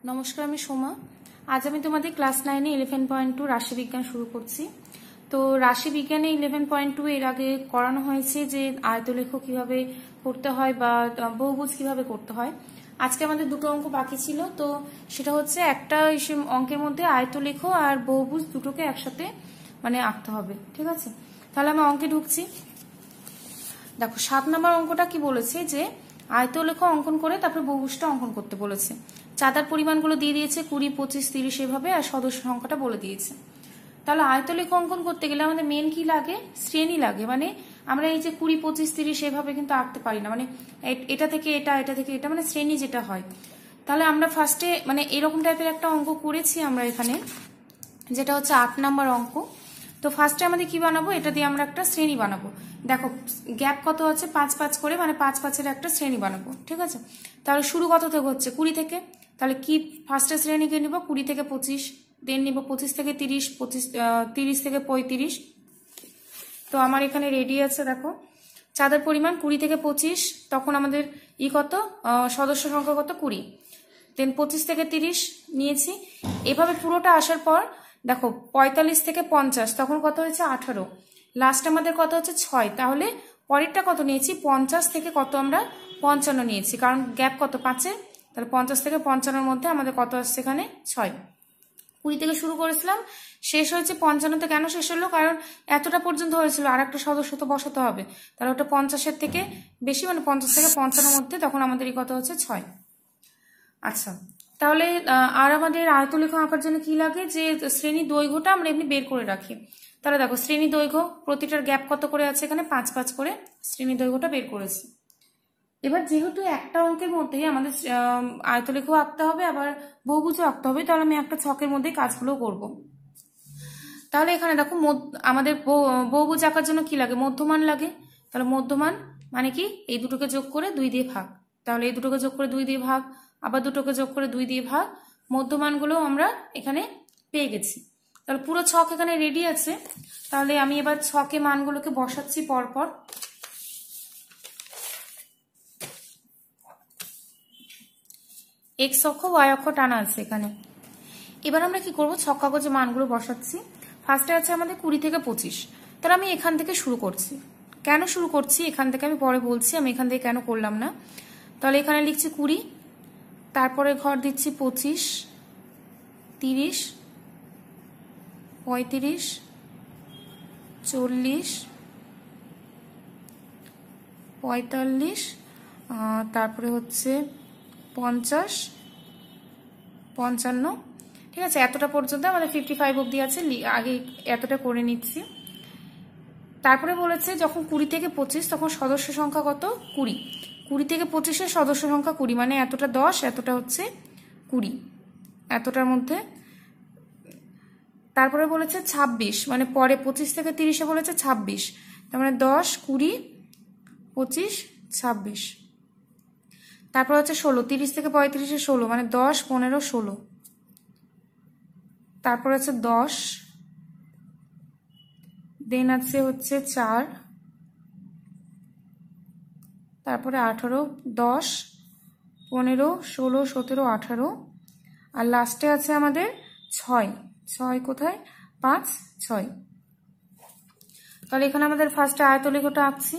নমস্কার, আমি সোমা। আজ আমি তোমাদের ক্লাস 9 11.2 রাশি বিজ্ঞান শুরু করছি। তো রাশি বিজ্ঞানে 11.2 এর আগে করানো হয়েছে যে আয়তলেখ কিভাবে করতে হয় বা বহুভুজ কিভাবে করতে হয়। আজকে আমাদের দুটো অঙ্ক বাকি ছিল, তো সেটা হচ্ছে একটা অঙ্কের মধ্যে আয়তলেখ আর বহুভুজ দুটোকে একসাথে আঁকতে হবে। ঠিক আছে, তাহলে আমি অঙ্কে ঢুকছি। দেখো 7 নম্বর অঙ্কটা কি বলেছে যে আয়তলেখ অঙ্কন করে তারপরে বহুভুজটা অঙ্কন করতে বলেছে। চাঁদার পরিমাণগুলো দিয়ে দিয়েছে 20, 25, 30 এভাবে, আর সদস্য সংখ্যাটা বলে দিয়েছে। তাহলে আয়তলেখ অঙ্কন করতে গেলে আমাদের মেন কি লাগে? শ্রেণী লাগে। আমরা এই যে 20, 25, 30 এভাবে কিন্তু আঁকতে পারি না। এটা থেকে এটা, এটা থেকে এটা, শ্রেণী যেটা হয়। তাহলে আমরা ফার্স্টে এরকম টাইপের একটা অঙ্ক করেছি আমরা এখানে, যেটা হচ্ছে 8 নম্বর অঙ্ক। তো ফার্স্টে আমাদের কি বানাবো? এটা দিয়ে আমরা একটা শ্রেণী বানাবো। দেখো গ্যাপ কত আছে? 5, 5 করে, 5, 5-এর একটা শ্রেণী বানাবো। ঠিক আছে, তাহলে শুরু কত থেকে হচ্ছে? 20 থেকে। তাহলে কি ফার্স্টে শ্রেণীকে নিব 20 থেকে 25, দেন নিব 25 থেকে 30, 30 থেকে 35। তো আমার এখানে রেডি আছে। দেখো চাঁদার পরিমাণ 20 থেকে 25, তখন আমাদের কত? সদস্য সংখ্যা কত? 20। দেন 25 থেকে 30 নিয়েছি। এভাবে পুরোটা আসার পর দেখো 45 থেকে 50, তখন কত হয়েছে? 18। লাস্ট আমাদের কত হচ্ছে? 6। তাহলে পরেরটা কত নিয়েছি? 50 থেকে কত? আমরা 55 নিয়েছি, কারণ গ্যাপ কত? 5-এর। তাহলে 50 থেকে 55-এর মধ্যে আমাদের কত আসছে? এখানে 6। 20 থেকে শুরু করেছিলাম, শেষ হয়েছে 55-তে। কেন শেষ হলো? কারণ এতটা পর্যন্ত হয়েছিল, আর একটা সদস্য তো বসাতে হবে। তাহলে ওটা 50-এর থেকে বেশি, 50 থেকে 55-এর মধ্যে, তখন আমাদের কত হচ্ছে? 6। আচ্ছা, তাহলে আর আমাদের আয়তলেখ আঁকার জন্য কি লাগে? যে শ্রেণী দৈর্ঘ্যটা আমরা এমনি বের করে রাখি। তাহলে দেখো শ্রেণী দৈর্ঘ্য, প্রতিটার গ্যাপ কত করে আছে? এখানে 5, 5 করে শ্রেণী দৈর্ঘ্যটা বের করেছি। এবার যেহেতু একটা অঙ্কের মধ্যে আমাদের আয়তলেখও আঁকতে হবে, আবার বহুভুজও আঁকতে হবে, তাহলে আমি একটা ছকের মধ্যে কাজগুলো করব। তাহলে এখানে দেখো আমাদের বহুভুজ আঁকার জন্য কি লাগে? মধ্যমান লাগে। তাহলে মধ্যমান মানে কি? এই দুটোকে যোগ করে 2 দিয়ে ভাগ। তাহলে এই দুটোকে যোগ করে 2 দিয়ে ভাগ, আবার দুটোকে যোগ করে 2 দিয়ে ভাগ। মধ্যমানগুলো আমরা এখানে পেয়ে গেছি। তাহলে পুরো ছক এখানে রেডি আছে। তাহলে আমি এবার ছকে মানগুলোকে বসাচ্ছি পরপর। এক্স অক্ষ, ওয়াই অক্ষ টানা আছে এখানে। এবার আমরা কি করব? ছক কাগজে মানগুলো বসাচ্ছি। ফার্স্টে আছে আমাদের 20 থেকে 25। তাহলে আমি এখান থেকে শুরু করছি। কেন শুরু করছি এখান থেকে আমি পরে বলছি, আমি এখান থেকে কেন করলাম না। তাহলে এখানে লিখছি 20, তারপরে ঘর দিচ্ছি 25, 30, 35, 40, 45, তারপরে হচ্ছে 50, 55। ঠিক আছে, এতটা পর্যন্ত আমাদের 55 অবধি আছে। আগে এতটা করে নিচ্ছি। তারপরে বলেছে যখন 20 থেকে 25, তখন সদস্য সংখ্যা কত? 20। 20 থেকে 25-এর সদস্য সংখ্যা 20, এতটা 10, এতটা হচ্ছে 20, এতটার মধ্যে। তারপরে বলেছে 26, পরে 25 থেকে 30-এ বলেছে 26, তার 10, 20, 25, 26। তারপর হচ্ছে 16, 30 থেকে 35-এ 16, 10, 15, 16। তারপর আছে 10, দেন আছে হচ্ছে 4, তারপরে 18, 10, 15, 16, 17, 18, আর লাস্টে আছে আমাদের 6। 6 কোথায়? 5, 6। তাহলে এখানে আমাদের ফার্স্টে আয়তলেখটা আঁকছি।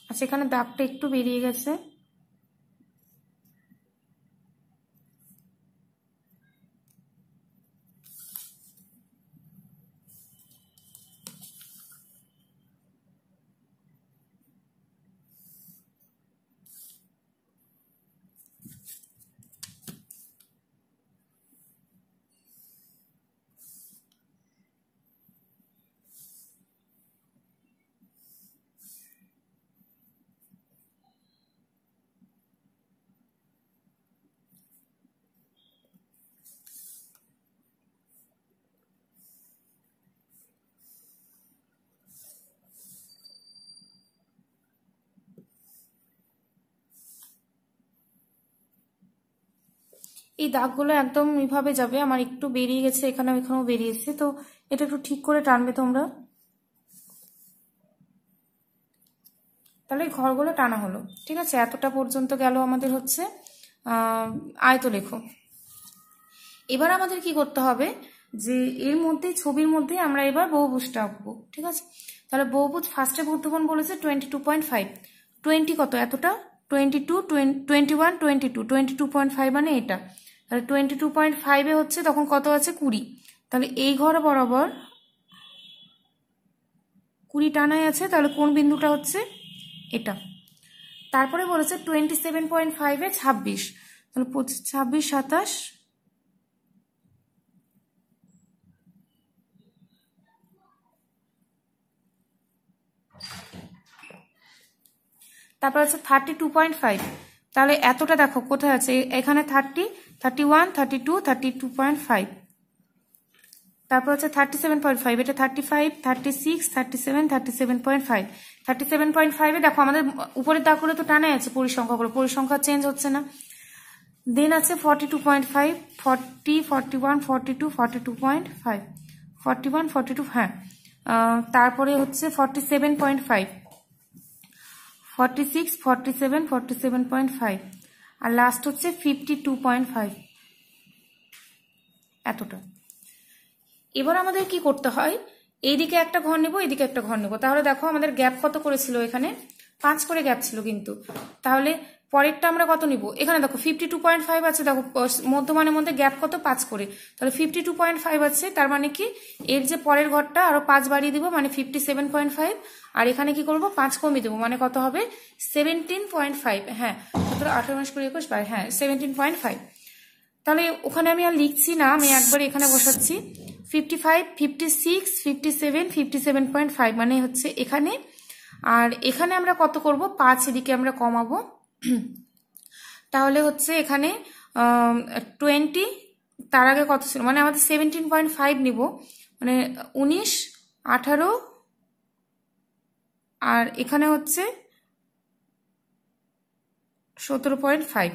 আচ্ছা, এখানে দাগটা একটু বেরিয়ে গেছে। এই দাগগুলো একদম এইভাবে যাবে। আমার একটু বেরিয়ে গেছে, এখানেও বেরিয়েছে, তো এটা একটু ঠিক করে টানবে তোমরা। তাহলে এই ঘরগুলো টানা হলো। ঠিক আছে, এতটা পর্যন্ত গেল আমাদের হচ্ছে আয়তলেখ। এবার আমাদের কি করতে হবে যে এর মধ্যে ছবির মধ্যে আমরা এবার বহুভুজটা আঁকবো। ঠিক আছে, তাহলে বহুভুজ ফার্স্টে বুদ্ধগণ বলেছে 22.5, 20 কত এতটা, 22, 21, 22, 22.5 মানে এটা, তাহলে 22.5 হচ্ছে তখন কত আছে 20, তাহলে এই ঘর বরাবর 20 টানাই আছে, তাহলে কোন বিন্দুটা হচ্ছে এটা। তারপরে বলেছে 27.5 26, তাহলে 26, 27, তারপর হচ্ছে 32.5, তাহলে এতটা দেখো কোথায় আছে, এখানে 30, 31, 32, 32.5, তারপর হচ্ছে 37.5, এটা 35, 36, 37, 37.5, 37.5 দেখো আমাদের উপরের দাগগুলো তো টানাই আছে, পরিসংখ্যা চেঞ্জ হচ্ছে না। দেন আছে 42.5, 40, 41, 42, 42.5, 41, 42, হ্যাঁ, তারপরে হচ্ছে 47.5, 46, 47, 47.5, আর লাস্ট হচ্ছে 52.5, এতটা। এবার আমাদের কি করতে হয়, এইদিকে একটা ঘর নেব, এইদিকে একটা ঘর নেব। তাহলে দেখো আমাদের গ্যাপ কত করেছিল, এখানে 5 করে গ্যাপ ছিল কিন্তু, তাহলে পরেরটা আমরা কত নিব, এখানে দেখো 52.5 আছে, দেখো মধ্যমানের মধ্যে গ্যাপ কত 5 করে, তাহলে 52.5 আছে, তার মানে কি এর যে পরের ঘরটা আরো 5 বাড়িয়ে দিব, মানে 57.5, আর এখানে কি করব 5 কমিয়ে দেবো, মানে কত হবে 17.5, হ্যাঁ 18, 19, 20, 21, 22, হ্যাঁ 17.5। তাহলে ওখানে আমি আর লিখছি না, আমি একবার এখানে বসাচ্ছি 55, 56, 57, 57.5, মানে হচ্ছে এখানে, আর এখানে আমরা কত করব 5 এদিকে আমরা কমাবো, তাহলে হচ্ছে এখানে 20, তার আগে কত ছিল, মানে আমাদের 17.5 নিব, মানে 19, 18, আর এখানে হচ্ছে 17.5।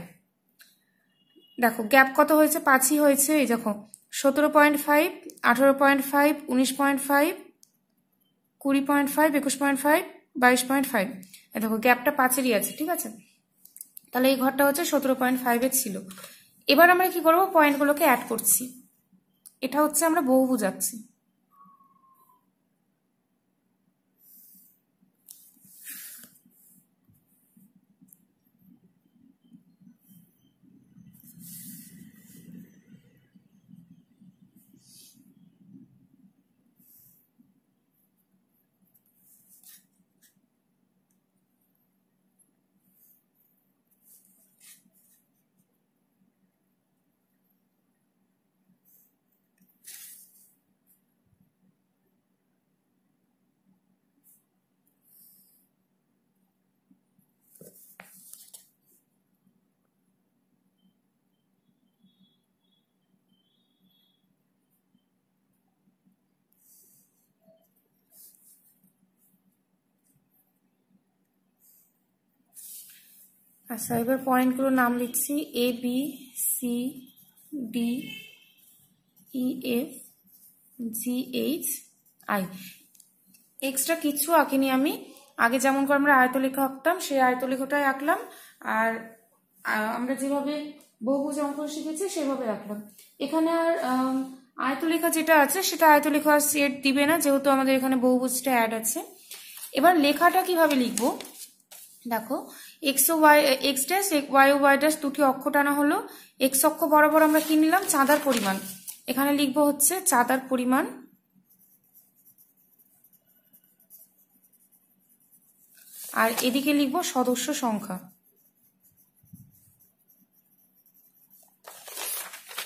দেখো গ্যাপ কত হয়েছে 5ই হয়েছে, এই দেখো 17.5, 18.5, 19.5, 20.5, 21.5, 22.5, এই দেখো গ্যাপটা 5-এরই আছে। ঠিক আছে, তাহলে এই ঘরটা হচ্ছে 17.5 ছিল। এবার আমরা কি করব, পয়েন্টগুলোকে অ্যাড করছি, এটা হচ্ছে আমরা বহুভুজ আঁকছি। আচ্ছা, এবার পয়েন্টগুলোর নাম লিখছি, A B C D E F G H I. Extra কিছু আঁকিনি আমি, আগে যেমন করে আমরা আয়তলেখ আঁকতাম সেই আয়তলেখটাই আঁকলাম, আর আমরা যেভাবে বহুভুজ অঙ্কন শিখেছি সেভাবে আঁকলাম। এখানে আর আয়তলেখা যেটা আছে সেটা আয়তলেখা আর সেট দিবে না, যেহেতু আমাদের এখানে বহুভুজটা অ্যাড আছে। এবার লেখাটা কিভাবে লিখবো, দেখো এক্স ও ওয়াই, এক্স ড্যাশ ওয়াই ও ওয়াই ড্যাশ দুটি অক্ষ টানা হলো, এক্স অক্ষ বরাবর আমরা কি নিলাম চাঁদার পরিমাণ, এখানে লিখবো হচ্ছে চাঁদার পরিমাণ, আর এদিকে লিখবো সদস্য সংখ্যা।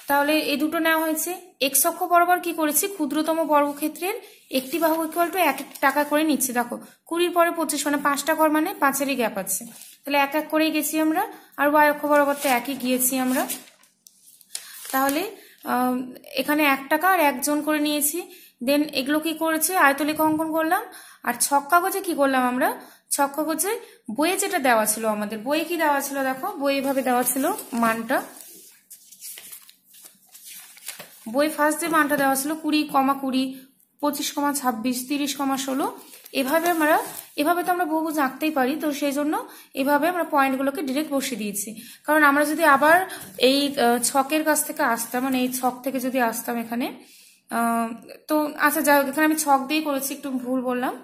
তাহলে এই দুটো নেওয়া হয়েছে। এক্স অক্ষ বরাবর কি করেছি, ক্ষুদ্রতম বর্গক্ষেত্রের একটি বাহু ইকুয়াল টু 1 টাকা করে নিচ্ছি। দেখো 20 পরে 25, মানে 5টা ঘর, মানে 5-এরই গ্যাপ আছে, তাহলে 1 1 করেই গেছি আমরা, আর ওয়াই অক্ষ বরাবর তো একই গিয়েছি আমরা। তাহলে এখানে 1 টাকা আর 1 জন করে নিয়েছি। দেন এগুলো কি করেছে, আয়তলেখা অঙ্কন করলাম। আর ছক কাগজে কি করলাম আমরা, ছক কাগজে বইয়ে যেটা দেওয়া ছিল, আমাদের বইয়ে কি দেওয়া ছিল, দেখো বই এভাবে দেওয়া ছিল মানটা, বই ফার্স্ট যে মানটা দেওয়া ছিল 20, 20, 25,26, 30,16 এভাবে তো আমরা বহুভুজ আঁকতেই পারি। তো সেই জন্য এভাবে আমরা পয়েন্টগুলোকে ডিরেক্ট বসিয়ে দিয়েছি। কারণ আমরা যদি আবার এই ছকের কাছ থেকে আসতাম, মানে এই ছক থেকে যদি আসতাম এখানে, তো আচ্ছা যাই হোক, এখানে আমি ছক দিয়েই করেছি, একটু ভুল বললাম।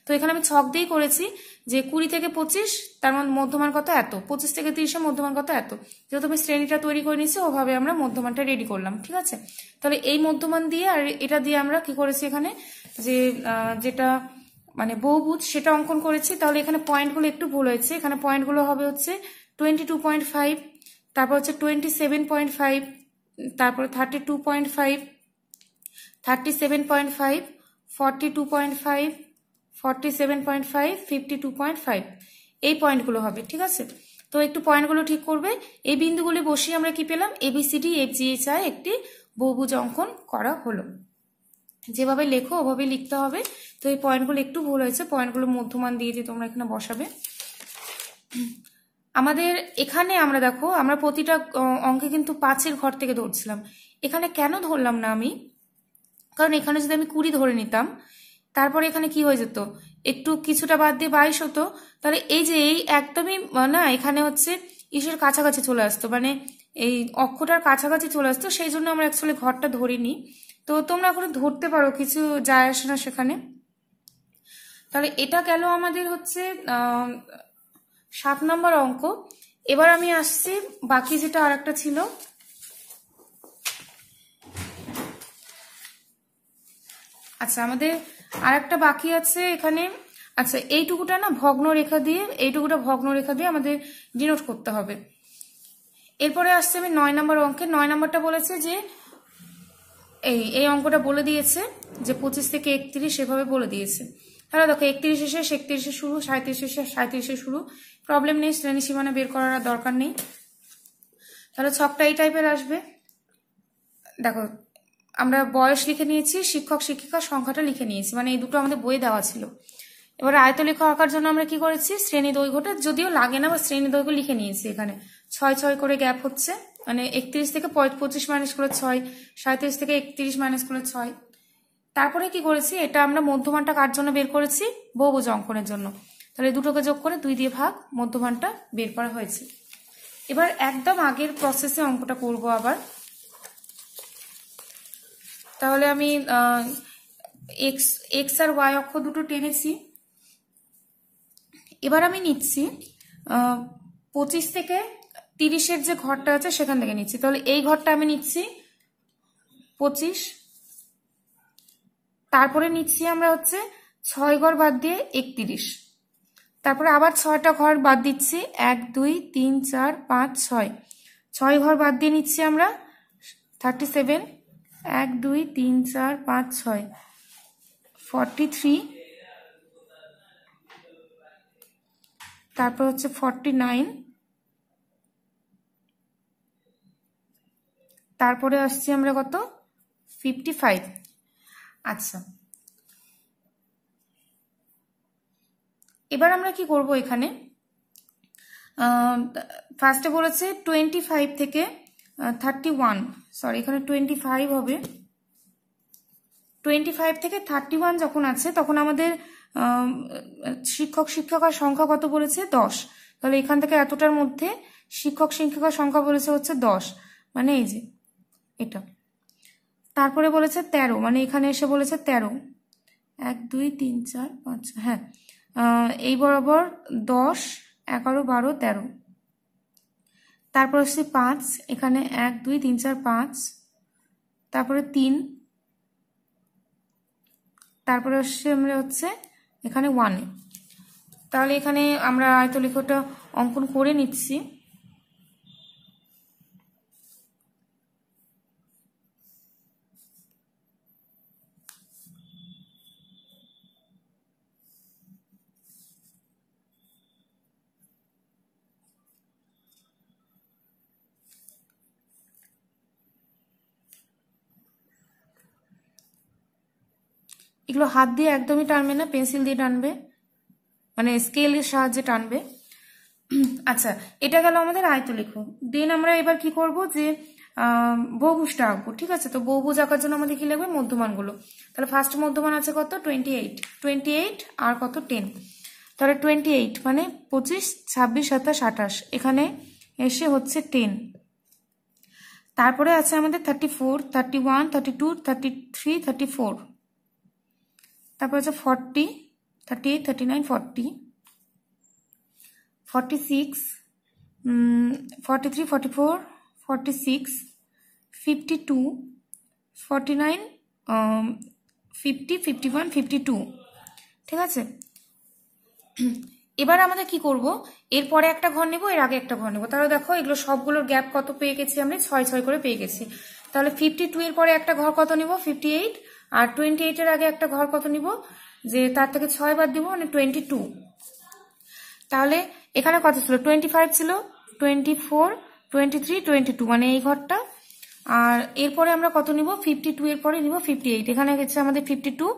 তো এখানে আমি ছক দিয়েই করেছি যে 20 থেকে 25, তার মধ্যমান কত এত, 25 থেকে 30 এর মধ্যমান কত এত। যেহেতু আমি শ্রেণীটা তৈরি করে নিয়েছি, ওভাবে আমরা মধ্যমানটা রেডি করলাম, ঠিক আছে। তাহলে এই মধ্যমান দিয়ে আর এটা দিয়ে আমরা কি করেছি, এখানে যে যেটা মানে বহুভুজ সেটা অঙ্কন করেছি। তাহলে এখানে পয়েন্টগুলো একটু ভুল হয়েছে। এখানে পয়েন্টগুলো হবে হচ্ছে 22.5, তারপর হচ্ছে 27.5, তারপর 32.5, 37.5, 42.5, 47.5, 52.5, এই পয়েন্টগুলো হবে, ঠিক আছে। তো একটু পয়েন্টগুলো ঠিক করবে। এই বিন্দুগুলি বসিয়ে আমরা কি পেলাম, ABCD FGHI একটি বহুভুজ অঙ্কন করা হলো। যেভাবে লেখো ওভাবে লিখতে হবে। তো এই পয়েন্টগুলো একটু ভুল হয়েছে, পয়েন্টগুলো মধ্যমান দিয়ে তোমরা এখানে বসাবে। আমাদের এখানে আমরা দেখো, আমরা প্রতিটা অঙ্কে কিন্তু 5-এর ঘর থেকে ধরছিলাম। এখানে কেন ধরলাম না আমি, কারণ এখানে যদি আমি 20 ধরে নিতাম, তারপরে এখানে কি হয়ে যেত, একটু কিছুটা বাদ দিয়ে 22 হতো। তাহলে এই যে এই একদমই না, এখানে হচ্ছে ইসের কাছাকাছি চলে আসতো, মানে এই অক্ষটার কাছাকাছি চলে আসতো। সেই জন্য আমরা অ্যাকচুয়ালি ঘরটা ধরিনি। তো তোমরা এখন ধরতে পারো, কিছু যায় আসে না সেখানে। তাহলে এটা গেল আমাদের হচ্ছে 7 নম্বর অঙ্ক। এবার আমি আসছি বাকি যেটা আর একটা ছিল, আচ্ছা আমাদের আর একটা বাকি আছে এখানে। আচ্ছা এইটুকুটা না ভগ্ন রেখা দিয়ে, এইটুকুটা ভগ্ন রেখা দিয়ে আমাদের ডিনোট করতে হবে। এরপরে আসছে আমি 9 নম্বর অঙ্কে। 9 নম্বরটা বলেছে যে এই অঙ্কটা বলে দিয়েছে যে 25 থেকে 31 এভাবে বলে দিয়েছে। তাহলে দেখো 31 শেষ, 31 শুরু, 37 শেষ, 37 শুরু, প্রবলেম নেই, শ্রেণী সীমানা বের করার দরকার নেই। তাহলে ছকটা এই টাইপের আসবে। দেখো আমরা বয়স লিখে নিয়েছি, শিক্ষক শিক্ষিকার সংখ্যাটা লিখে নিয়েছি, মানে এই দুটো আমাদের বইয়ে দেওয়া ছিল। এবার আয়তলেখ আঁকার জন্য আমরা কি করেছি, শ্রেণী দৈর্ঘ্যটা যদিও লাগে না, বা শ্রেণী দৈর্ঘ্য লিখে নিয়েছি। এখানে 6 করে গ্যাপ হচ্ছে, মানে 31 থেকে 25 মাইনাস করে 6, 37 থেকে 31 মাইনাস করে 6। তারপরে কি করেছি, এটা আমরা মধ্যমানটা কার জন্য বের করেছি, বহুভুজ অঙ্কনের জন্য। তাহলে দুটোকে যোগ করে 2 দিয়ে ভাগ, মধ্যমানটা বের করা হয়েছে। এবার একদম আগের প্রসেসে অঙ্কটা করব আবার। তাহলে আমি এক্স আর ওয়াই অক্ষ দুটো টেনেছি। এবার আমি নিচ্ছি 25 থেকে 30-এর যে ঘরটা আছে সেখান থেকে নিচ্ছি। তাহলে এই ঘরটা আমি নিচ্ছি 25, তারপরে নিচ্ছি আমরা হচ্ছে 6 ঘর বাদ দিয়ে 31, তারপরে আবার 6টা ঘর বাদ দিচ্ছি, 1 2 3 4 5 6, 6 ঘর বাদ দিয়ে নিচ্ছি আমরা 37, 1 2 3 4 5 6, 43, তারপর হচ্ছে 49, তারপরে আসছি আমরা কত, 55। আচ্ছা এবার আমরা কি করব, এখানে ফার্স্টে বলেছে 25 থেকে 31, সরি এখানে 25 হবে। 25 থেকে 31 যখন আছে তখন আমাদের শিক্ষক শিক্ষিকার সংখ্যা কত বলেছে, 10। তাহলে এখান থেকে এতটার মধ্যে শিক্ষক শিক্ষিকার সংখ্যা বলেছে হচ্ছে 10, মানে এই যে এটা। তারপরে বলেছে 13, মানে এখানে এসে বলেছে 13, 1 2 3 4 5, হ্যাঁ এই বরাবর 10 11 12 13। তারপর হচ্ছে 5, এখানে 1 2 3 4 5, তারপরে 3, তারপরে হচ্ছে আমরা হচ্ছে এখানে 1। তাহলে এখানে আমরা আয়তলেখটা অঙ্কন করে নিচ্ছি। এগুলো হাত দিয়ে একদমই টানবে না, পেন্সিল দিয়ে টানবে, মানে স্কেলের সাহায্যে টানবে। আচ্ছা এটা গেল আমাদের আয়তলেখ। দেন আমরা এবার কি করব, যে বহুভুজটা আঁকবো, ঠিক আছে। তো বহুভুজ আঁকার জন্য আমাদের কি লাগবে, মধ্যমানগুলো। তাহলে ফার্স্ট মধ্যমান আছে কত, 28 আর কত 10, তাহলে 28 মানে 25, 26, 27, 28, এখানে এসে হচ্ছে 10। তারপরে আছে আমাদের 34, 31, 32, 33, 34, তারপরে আছে 40, 38, 39, 40, 46, 43, 44, 46, 52, 49, 50, 51, 52, ঠিক আছে। এবার আমাদের কি করব, এরপরে একটা ঘর নেব, এর আগে একটা ঘর নেব। তাহলে দেখো এগুলো সবগুলোর গ্যাপ কত পেয়ে গেছি আমরা, 6 6 করে পেয়ে গেছি। তাহলে 52 এর পরে একটা ঘর কত নিব, 58, আর 28 এর আগে একটা ঘর কত নিব, যে তার থেকে 6 বাদ দিব, মানে 22। তাহলে এখানে কত ছিল, 25 ছিল, 24, 23, 22, মানে এই ঘরটা। আর এরপরে আমরা কত নিব, 52 এর পরে নিব 58, এখানে গেছে আমাদের 52,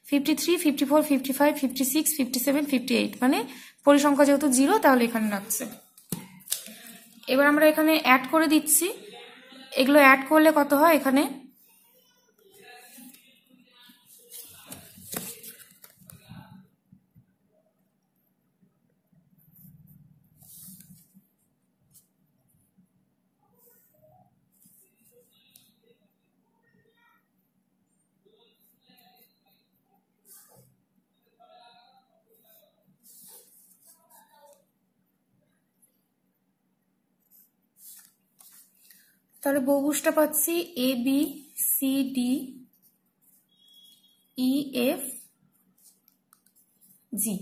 53, 54, 55, 56, 57, 58, মানে পরিসংখ্যা যেহেতু 0 তাহলে এখানে রাখছে। এবার আমরা এখানে অ্যাড করে দিচ্ছি, এগুলো অ্যাড করলে কত হয়, এখানে তাহলে বহুভুজটা পাচ্ছি A B C D E F G.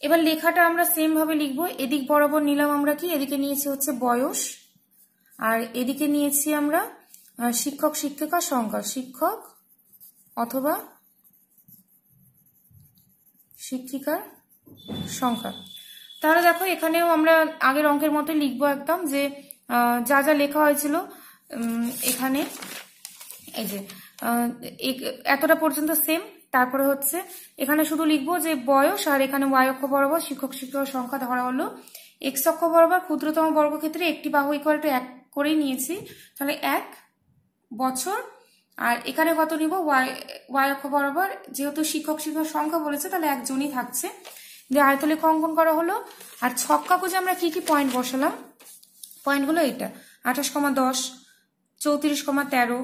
এবার লেখাটা আমরা সেম ভাবে লিখবো, এদিক বরাবর নিলাম আমরা কি, এদিকে নিয়েছি হচ্ছে বয়স, আর এদিকে নিয়েছি আমরা শিক্ষক শিক্ষিকার সংখ্যা, শিক্ষক অথবা শিক্ষিকার সংখ্যা। তাহলে দেখো এখানেও আমরা আগের অঙ্কের মতো লিখবো একদম, যে যা যা লেখা হয়েছিল এখানে, এই যে এতটা পর্যন্ত সেম। তারপরে হচ্ছে এখানে শুধু লিখবো যে বয়স, আর এখানে ওয়াই অক্ষ বরাবর শিক্ষক শিক্ষকের সংখ্যা ধরা হলো, এক্স অক্ষ বরাবর ক্ষুদ্রতম বর্গক্ষেত্রে একটি বাহু ইকুয়াল টু 1 করেই নিয়েছি, তাহলে 1 বছর। আর এখানে কত নিব, ওয়াই অক্ষ বরাবর যেহেতু শিক্ষক শিক্ষক সংখ্যা বলেছে তাহলে একজনই থাকছে, যে আয়তলেখ অঙ্কন করা হলো। আর ছক কাগজে আমরা কি কি পয়েন্ট বসালাম, পয়েন্টগুলো এটা 28,10, 34,13,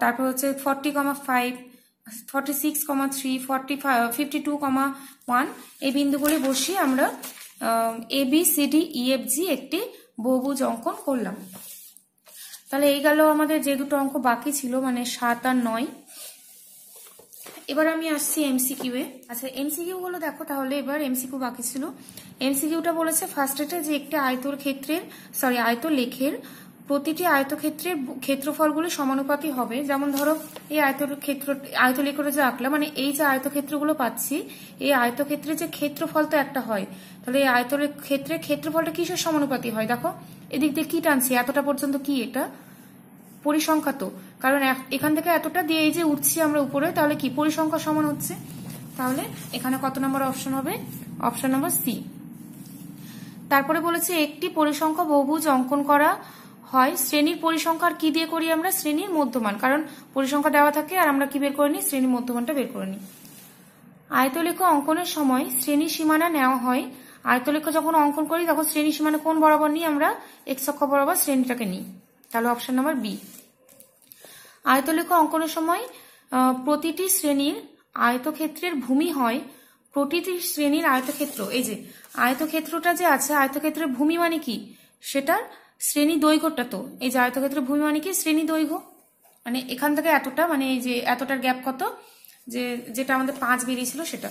তারপর হচ্ছে 40,5, 46,3, 52,1, এই বিন্দুগুলি বসিয়ে আমরা A B C D E F G একটি বহুভুজ অঙ্কন করলাম। তাহলে এই গেল আমাদের যে দুটো অঙ্ক বাকি ছিল, মানে 7 আর 9। এবার আমি আসছি এমসিকিউ এ। আচ্ছা এমসিকিউ গুলো দেখো, তাহলে এবার এমসিকিউ বাকি ছিল। এমসিকিউটা বলেছে ফার্স্টেতে যে একটি আয়তলেখের প্রতিটি আয়তক্ষেত্রের ক্ষেত্রফলগুলি সমানুপাতি হবে। যেমন ধরো এই আয়তলেখটা যে আঁকলাম, মানে এই যে আয়তক্ষেত্রগুলো পাচ্ছি, এই আয়তক্ষেত্রে যে ক্ষেত্রফল তো একটা হয়, তাহলে এই আয়তক্ষেত্রের ক্ষেত্রফলটা কিসের সমানুপাতি হয়, দেখো এদিক দিয়ে কি টানছি, এতটা পর্যন্ত কি এটা পরিসংখ্যা, তো কারণ এখান থেকে এতটা দিয়ে এই যে উঠছি আমরা উপরে, তাহলে কি পরিসংখ্যা সমান হচ্ছে। তাহলে এখানে কত নম্বর অপশন হবে, অপশন নম্বর সি। তারপরে বলেছে একটি পরিসংখ্যা বহুভুজ অঙ্কন করা হয় শ্রেণীর পরিসংখ্যার কি দিয়ে করি আমরা, শ্রেণীর মধ্যমান, কারণ পরিসংখ্যা দেওয়া থাকে আর আমরা কি বের করে নিই, শ্রেণীর মধ্যমানটা বের করে নিই। আয়তলেখ অঙ্কনের সময় শ্রেণী সীমানা নেওয়া হয়, আয়তলেখ যখন অঙ্কন করি তখন শ্রেণী সীমানা কোন বরাবর নিই আমরা, এক্স অক্ষ বরাবর শ্রেণীটাকে নিই, তাহলে অপশন নাম্বার বি। আয়তলেখ অঙ্কনের সময় প্রতিটি শ্রেণীর আয়তক্ষেত্রের ভূমি হয়, প্রতিটি শ্রেণীর আয়তক্ষেত্র, এই যে আয়তক্ষেত্রটা যে আছে, আয়তক্ষেত্রের ভূমি মানে কি, সেটার শ্রেণী দৈর্ঘ্যটা, তো এই যে আয়তক্ষেত্রের ভূমি মানে কি, শ্রেণী দৈর্ঘ্য, মানে এখান থেকে এতটা, মানে এই যে এতটার গ্যাপ কত, যেটা আমাদের 5 বেরিয়েছিল সেটা,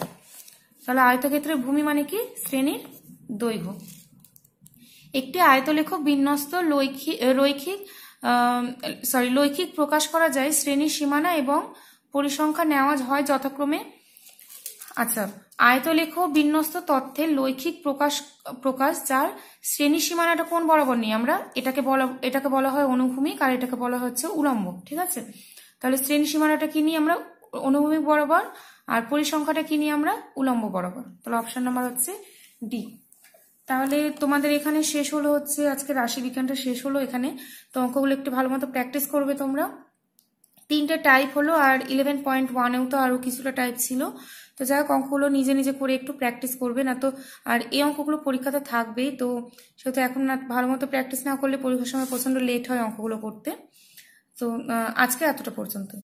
তাহলে আয়তক্ষেত্রের ভূমি মানে কি, শ্রেণীর দৈর্ঘ্য। একটি আয়তলেখ বিন্যস্ত লৈখিক প্রকাশ করা যায়, শ্রেণীর সীমানা এবং পরিসংখ্যা নেওয়া হয় যথাক্রমে। আচ্ছা আয়তলেখ বিন্যস্ত তথ্যের লৈখিক প্রকাশ যার শ্রেণী সীমানাটা কোন বরাবর নিই আমরা, এটাকে বলা হয় অনুভূমিক, আর এটাকে বলা হচ্ছে উলম্ব, ঠিক আছে। তাহলে শ্রেণী সীমানাটা কি নিই আমরা, অনুভূমিক বরাবর, আর পরিসংখ্যাটা কি নিই আমরা, উলম্ব বরাবর, তাহলে অপশন নাম্বার হচ্ছে ডি। তাহলে তোমাদের এখানে শেষ হলো হচ্ছে আজকে রাশি বিজ্ঞানটা শেষ হলো এখানে। তো অঙ্কগুলো একটু ভালো মতো প্র্যাকটিস করবে তোমরা। 3টে টাইপ হলো, আর 11.1এও তো আরো কিছুটা টাইপ ছিল। তো যাই হোক অঙ্কগুলো নিজে নিজে করে একটু প্র্যাকটিস করবে, না তো আর এই অঙ্কগুলো পরীক্ষাতে থাকবেই, তো সেহেতু এখন না ভালো মতো প্র্যাকটিস না করলে পরীক্ষার সময় প্রচন্ড লেট হয় অঙ্কগুলো করতে। তো আজকে এতটা পর্যন্ত।